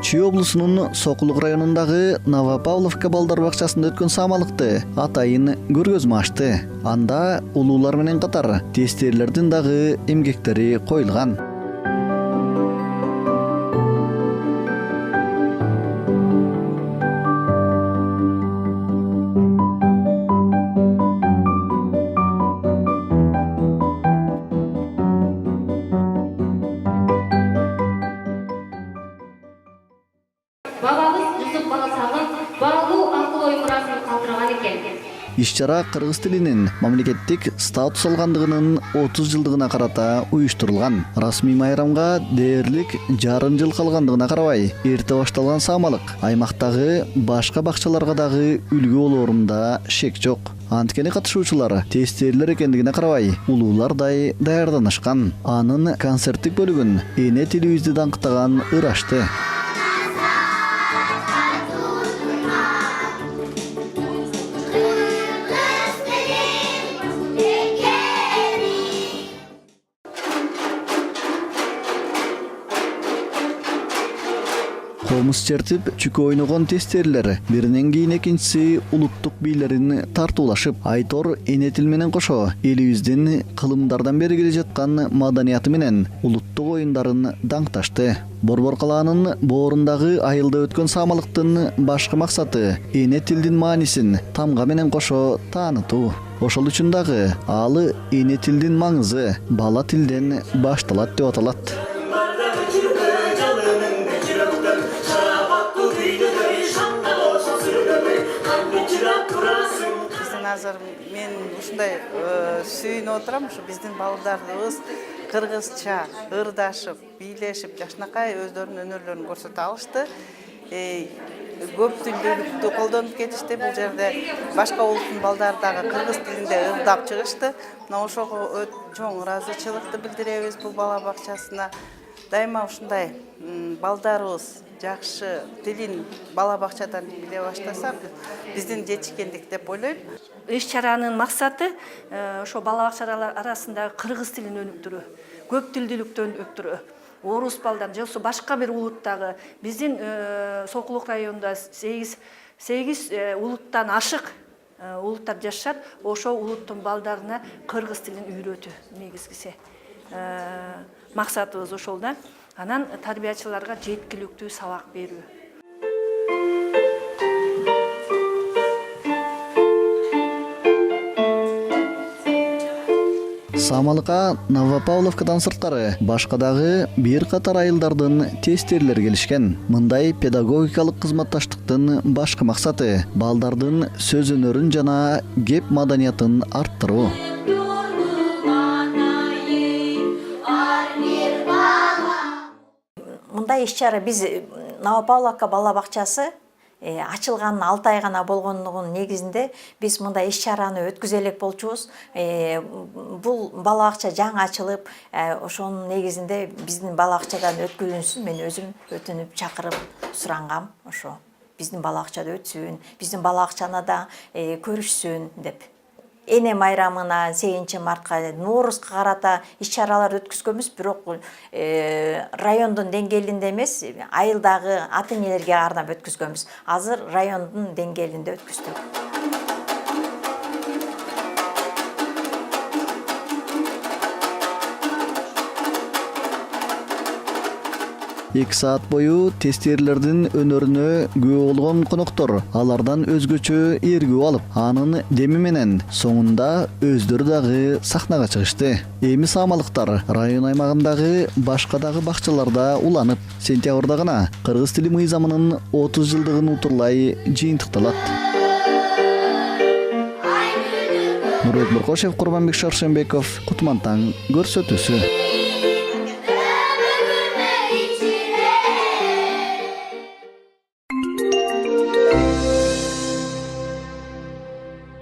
Чүй облусунун Сокулук районундагы Новопавловка балдар бакчасында өткөн самалыкты атайын көргөзмө ачты. Анда улуулар менен катар тестерлердин дагы эмгектери коюлган. Бабабыз Жүсүп Баласагын баалуу акыл ой мурасын калтырган экен. Иш-чара кыргыз тилинин мамлекеттик статус алгандыгынын 30 жылдыгына карата уюштурулган. Расмий майрамга дээрлик жарым жыл калгандыгына карабай, эрте башталган самалык аймактагы башка бакчаларга дагы үлгү болоорунда шек жок. Анткени катышуучулар тестерлер экендигине карабай, улуулардай даярданышкан. Анын концерттик бөлүгүн эне тилибизди даңктаган ырашты. Комуз чертип, чүкө ойногон тестерлер биринен кийин экинчиси улуттук бийлерин тартуулашып, айтор эне тил менен кошо элибиздин кылымдардан бери келе жаткан маданияты менен улуттук оюндарын даңкташты. Борбор калаанын боорундагы айылда өткөн самалыктын башкы максаты эне тилдин маанисин тамга менен кошо таанытуу. Ошол үчүн дагы ал эне тилдин маңызы бала тилден башталат деп аталат. Азыр мен ушундай сүйүнүп отурам, ушу биздин балдарыбыз кыргызча ырдашып, бийлешип, жакшынакай өздөрүнүн өнөрлөрүн көрсөтө алышты. Көп тилдүүлүктү колдонуп кетишти. Бул жерде башка улуттун балдары дагы кыргыз тилинде ырдап чыгышты. Мына ошого чоң ыраазычылыкты билдиребиз бул бала бакчасына. Дайыма ушундай балдарыбыз жакшы тилин бала бакчадан биле баштаса, биздин жетишкендик деп ойлойм. Иш-чаранын максаты ошо бала бакчалар арасында кыргыз тилин өнүктүрүү, көп тилдүүлүктү өнүктүрүү. Орус балдар же башка бир улуттагы биздин Сокулук районунда 8 улуттан ашык улуттар жашашат. Ошо улуттун балдарына кыргыз тилин үйрөтүү негизгиси. Максатыбыз ошол да. Анан тарбиячыларга жеткиликтүү сабак берүү. Самалыкка Новопавловкадан сырткары башка дагы бир катар айылдардын тестерлери келишкен. Мындай педагогикалык кызматташтыктын башкы максаты балдардын сөз өнөрүн жана кеп маданиятын арттыруу. Мындай иш-чара биз Новопавловка бала бакчасы ачылганына 6 ай гана болгондугунун негизинде биз мындай иш-чараны өткүзө элек болчубуз. Бул бала бакча жаңы ачылып, ошонун негизинде биздин бала бакчадан өткүзүлсүн, мен өзүм өтүнүп чакырып сурангам. Ошо биздин бала бакчада өтсүн, биздин бала бакчаны да көрүшсүн деп. Эне майрамына 8 мартка Ноорузга карата иш-чаралар өткүзгөнбүз, бирок райондун деңгээлинде эмес, айылдагы ата-энелерге арнап өткүзгөнбүз. Азыр райондун деңгээлинде өткүздүк. 2 саат бою тестерлердин өнөрүнө күбө болгон коноктор алардан өзгөчө ээргүү алып, анын деми менен соңунда өздөрү дагы сахнага чыгышты. Эми самалыктар район аймагындагы башка дагы бакчаларда уланып, сентябрда гана кыргыз тили мыйзамынын 30 жылдыгын утурлай жыйынтыкталат. Нурбек Муркошев, Курманбек Шаршембеков, Кутман таң көрсөтүүсү.